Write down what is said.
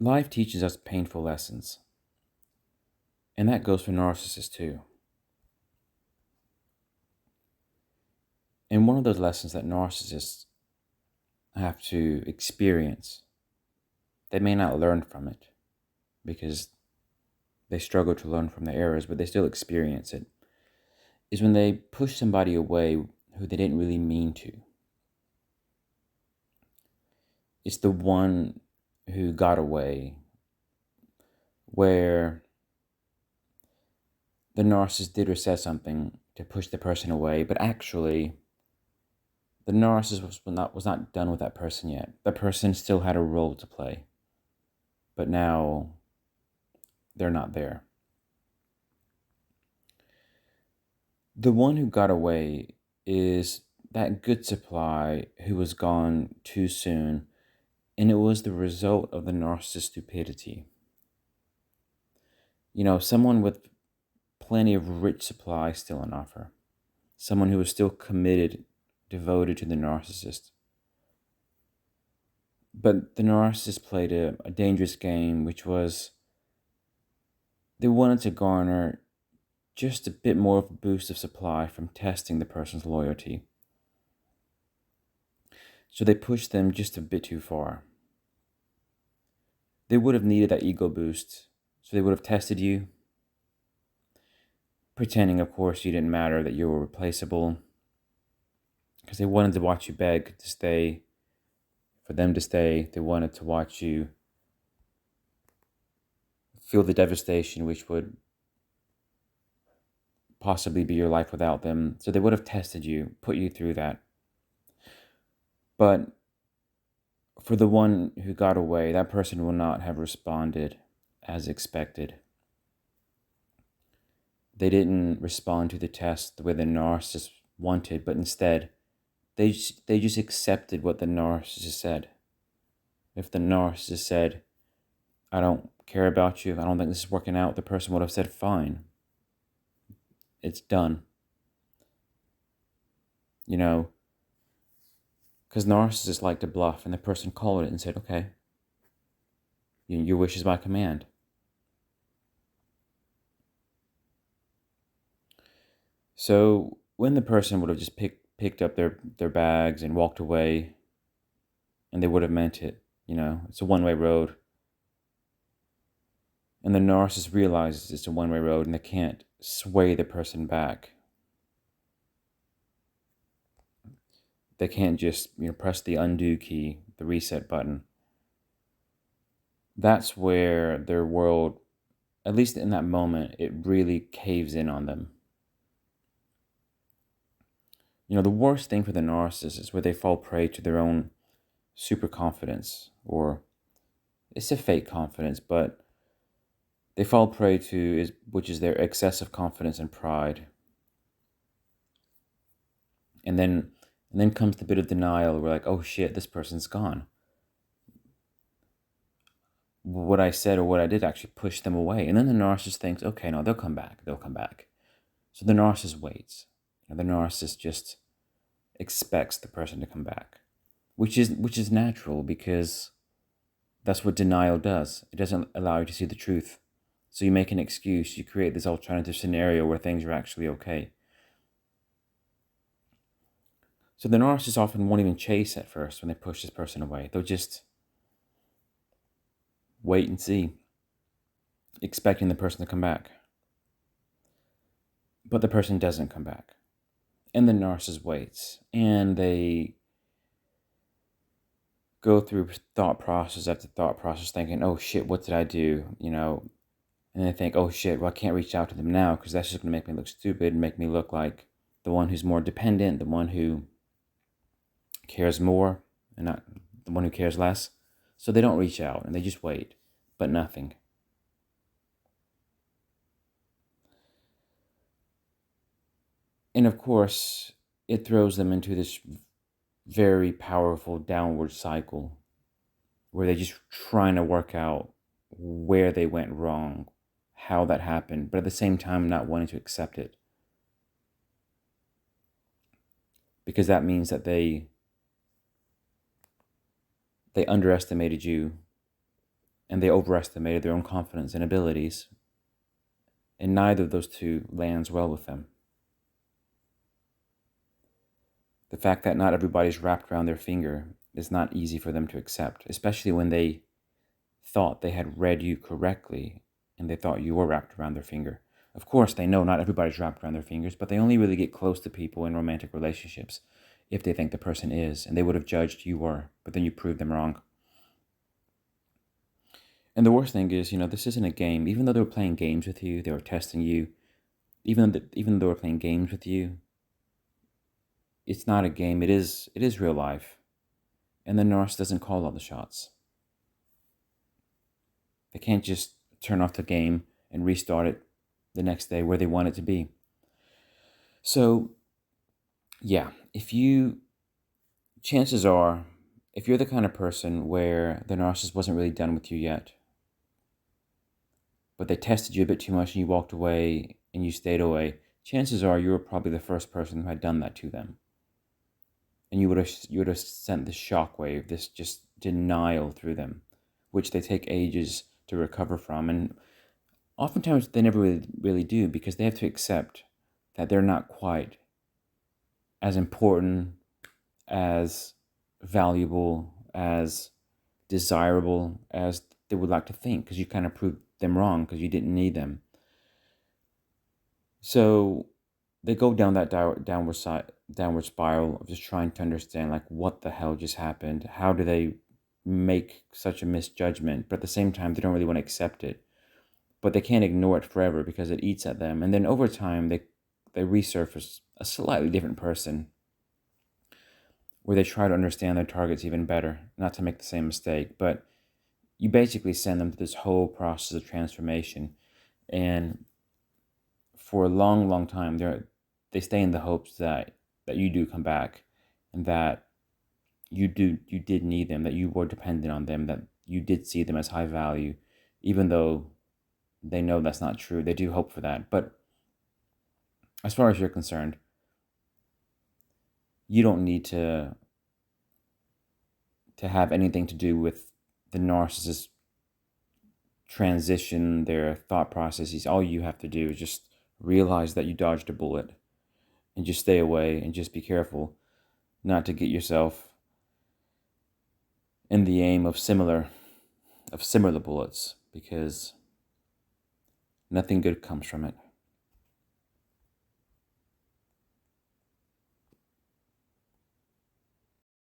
Life teaches us painful lessons, and that goes for narcissists too. And one of those lessons that narcissists have to experience, they may not learn from it because they struggle to learn from their errors, but they still experience it, is when they push somebody away who they didn't really mean to. It's the one who got away where the narcissist did or said something to push the person away, but actually the narcissist was not done with that person yet. The person still had a role to play, but now they're not there. The one who got away is that good supply who was gone too soon, and it was the result of the narcissist's stupidity. Someone with plenty of rich supply still on offer. Someone who was still committed, devoted to the narcissist. But the narcissist played a dangerous game, which was they wanted to garner just a bit more of a boost of supply from testing the person's loyalty. So they pushed them just a bit too far. They would have needed that ego boost, so they would have tested you, pretending, of course, you didn't matter, that you were replaceable, because they wanted to watch you beg to stay. For them to stay, they wanted to watch you feel the devastation which would possibly be your life without them. So they would have tested you, put you through that. But for the one who got away, that person will not have responded as expected. They didn't respond to the test the way the narcissist wanted, but instead, they just accepted what the narcissist said. If the narcissist said, I don't care about you, I don't think this is working out, the person would have said, fine. It's done. Because narcissists like to bluff, and the person called it and said, okay, your wish is my command. So when the person would have just picked up their bags and walked away, and they would have meant it, it's a one-way road. And the narcissist realizes it's a one-way road and they can't sway the person back. They can't just press the undo key, the reset button. That's where their world, at least in that moment, it really caves in on them. The worst thing for the narcissist is where they fall prey to their own super confidence, or it's a fake confidence, but they fall prey to which is their excessive confidence and pride. And then comes the bit of denial. We're like, oh shit, this person's gone. What I said or what I did actually pushed them away. And then the narcissist thinks, okay, no, they'll come back. So the narcissist waits. The narcissist just expects the person to come back, which is natural, because that's what denial does. It doesn't allow you to see the truth. So you make an excuse. You create this alternative scenario where things are actually okay. So the narcissist often won't even chase at first when they push this person away. They'll just wait and see, expecting the person to come back. But the person doesn't come back. And the narcissist waits. And they go through thought process after thought process thinking, oh shit, what did I do? And they think, oh shit, well, I can't reach out to them now because that's just going to make me look stupid and make me look like the one who's more dependent, the one who cares more and not the one who cares less. So they don't reach out and they just wait, but nothing. And of course, it throws them into this very powerful downward cycle where they're just trying to work out where they went wrong, how that happened, but at the same time not wanting to accept it. Because that means that they underestimated you and they overestimated their own confidence and abilities, and neither of those two lands well with them. The fact that not everybody's wrapped around their finger is not easy for them to accept, especially when they thought they had read you correctly and they thought you were wrapped around their finger. Of course, they know not everybody's wrapped around their fingers, but they only really get close to people in romantic relationships if they think the person is, and they would have judged you were, but then you proved them wrong. And the worst thing is, this isn't a game. Even though they were playing games with you, they were testing you, even though they were playing games with you, it's not a game. It is real life. And the narcissist doesn't call all the shots. They can't just turn off the game and restart it the next day where they want it to be. So, yeah, chances are, if you're the kind of person where the narcissist wasn't really done with you yet, but they tested you a bit too much and you walked away and you stayed away, chances are you were probably the first person who had done that to them. And you would have sent this shockwave, this just denial through them, which they take ages to recover from. And oftentimes they never really do, because they have to accept that they're not quite as important, as valuable, as desirable as they would like to think, because you kind of proved them wrong because you didn't need them. So they go down that downward spiral of just trying to understand, like, what the hell just happened? How do they make such a misjudgment? But at the same time, they don't really want to accept it. But they can't ignore it forever because it eats at them. And then over time, they resurface a slightly different person, where they try to understand their targets even better, not to make the same mistake. But you basically send them to this whole process of transformation. And for a long, long time, they stay in the hopes that you do come back, and that you did need them, that you were dependent on them, that you did see them as high value, even though they know that's not true. They do hope for that. But as far as you're concerned, you don't need to have anything to do with the narcissist transition, their thought processes. All you have to do is just realize that you dodged a bullet, and just stay away, and just be careful not to get yourself in the aim of similar bullets, because nothing good comes from it.